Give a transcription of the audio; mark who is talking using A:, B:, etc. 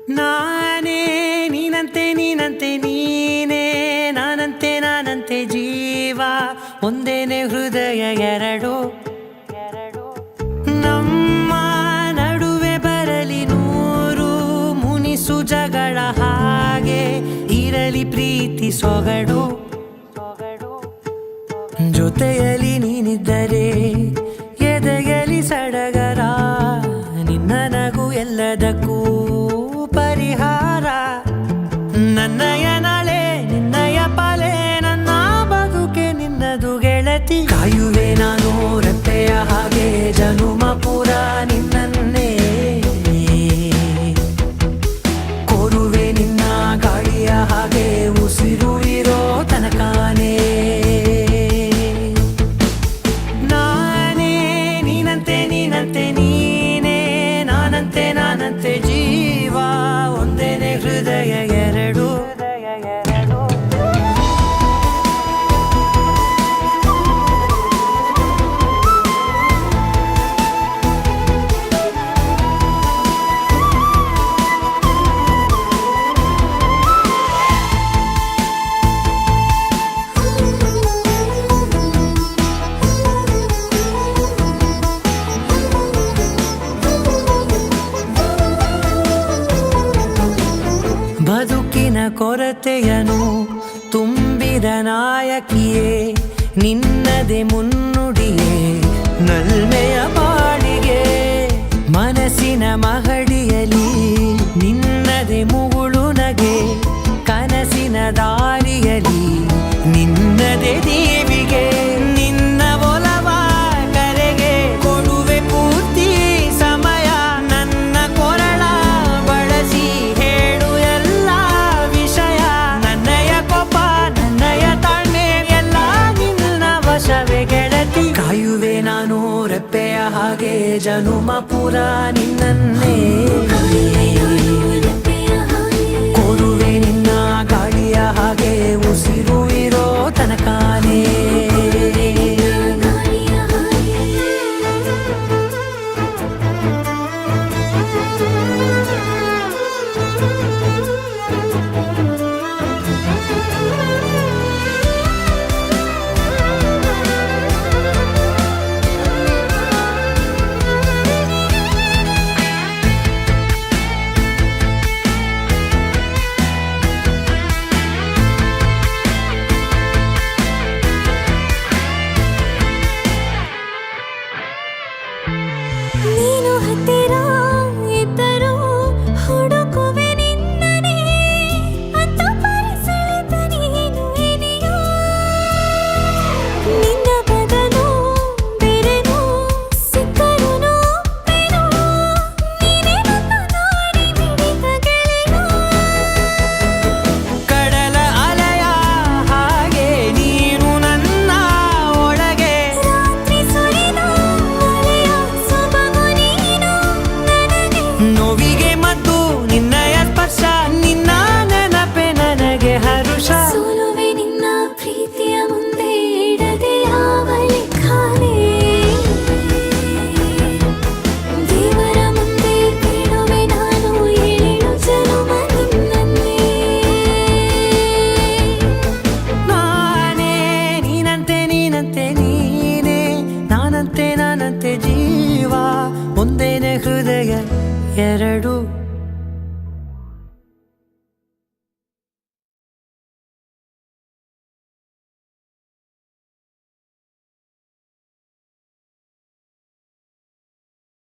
A: ನಾನೇ ನೀನಂತೆ ನೀನಂತೆ ನೀನೇ ನಾನಂತೆ ನಾನಂತೆ ಜೀವ ಒಂದೇನೆ ಹೃದಯ ಎರಡು ನಮ್ಮ ನಡುವೆ ಬರಲಿ ನೂರು ಮುನಿಸು ಜಗಳ ಹಾಗೆ ಇರಲಿ ಪ್ರೀತಿ ಸೊಗಡು ಜೊತೆಯಲ್ಲಿ ನೀನಿದ್ದರೆ ಎದೆಯಲಿ ಸಡಗರ ನಿನ್ನ ನಗು ಎಲ್ಲದಕ್ಕೂ ಪರಿಹಾರ ನನ್ನಯ ನಾಳೆ ನಿನ್ನಯ ಪಾಲೆ ನನ್ನ ಬದುಕೆ ನಿನ್ನದು ಗೆಳತಿ ಕಾಯುವೆ ನಾನು ರೆಪ್ಪೆಯ ಹಾಗೆ ಜನುಮ ಪೂರ ನಿನ್ನನ್ನೇ ಕೋರುವೆ ನಿನ್ನ ಗಾಳಿಯ ಹಾಗೆ ಉಸಿರು ಇರೋ ತನಕಾನೇ ನಾನೇ ನೀನಂತೆ ನೀನಂತೆ ನೀನೇ ನಾನಂತೆ ನಾನಂತೆ ಜೀವ ಒಂದೇನೆ ಹೃದಯ ಎರಡು ಬದುಕಿನ ಕೊರತೆಯನು ತುಂಬಿದ ನಾಯಕಿಯೇ ನಿನ್ನದೆ ಮುನ್ನುಡಿಯೇ ನಲ್ಮೆಯ ಬಾಳಿಗೆ ಮನಸ್ಸಿನ ಮಹಡಿಯಲಿ ನಿನ್ನದೆ ಮುಗುಳು ನಗೆ ಕನಸಿನ ದಾರಿಯಲಿ ನಿನ್ನದೆ ದೀವಿಗೆ ನಿನ್ನ ಒಲವ ಕರೆಗೆ ಕೊಡುವೆ ಪೂರ್ತಿ ಸಮಯ ನನ್ನ ಕೊರಳ ಬಳಸಿ ಹೇಳು ಎಲ್ಲ ವಿಷಯ ನನ್ನಯ ಕೋಪ ನನ್ನಯ ತಾಳ್ಮೆ ಎಲ್ಲ ನಿನ್ನ ವಶವೇ ಗೆಳತಿ ಕಾಯುವೆ ನಾನು ರೆಪ್ಪೆಯ ಹಾಗೆ ಜನುಮ ಪುರ ನಿನ್ನನ್ನೇ ಕೋರುವೆ ನಿನ್ನ ಗಾಳಿಯ ಹಾಗೆ ಉಸಿರು ಇರೋ ತನಕಾನೇ
B: ನೀನು ಹತ್ತಿರ ಇದ್ದರೂ ಹುಡುಕುವೆ ನಿನ್ನನೇ ಅಂತ ಪರಿಸೆಳೆದ ನೀನು ಇದೆಯೋ ನಿನ್ನ ಬದಲು ಬೇರೆನೋ ಸಿಕ್ಕರೂ ನೋವೇನೋ ನೀನೇ ನನ್ನ ನಾಡಿ ಮಿಡಿದ ಗೆಳೆಯೋ
A: ಕಡಲ ಅಲೆಯ ಹಾಗೆ ನೀನು ನನ್ನ ಒಳಗೆ
B: ರಾತ್ರಿ ಸುರಿದ ಮಳೆಯ ಸೊಬಗು ನೀನು ನನಗೆ
A: ನೋವಿಗೆ ಮದ್ದು ನಿನ್ನಯ ಸ್ಪರ್ಶ ನಿನ್ನ ನೆನಪೆ ನನಗೆ ಹರುಷ
B: ಸೋಲುವೆ ನಿನ್ನ ಪ್ರೀತಿಯ ಮುಂದೆ ಇಡದೆ ಯಾವ ಲೆಕ್ಕನೇ ದೇವರ ಮುಂದೆ ಬೇಡುವೆ ನಾನು ಏಳು ಜನುಮ ನಿನ್ನನ್ನೇ
A: ನಾನೇ ನೀನಂತೆ ನೀನಂತೆ ನೀನೇ ನಾನಂತೆ ನಾನಂತೆ ಜೀವ ಒಂದೇನೆ ಹೃದಯ ಎರಡು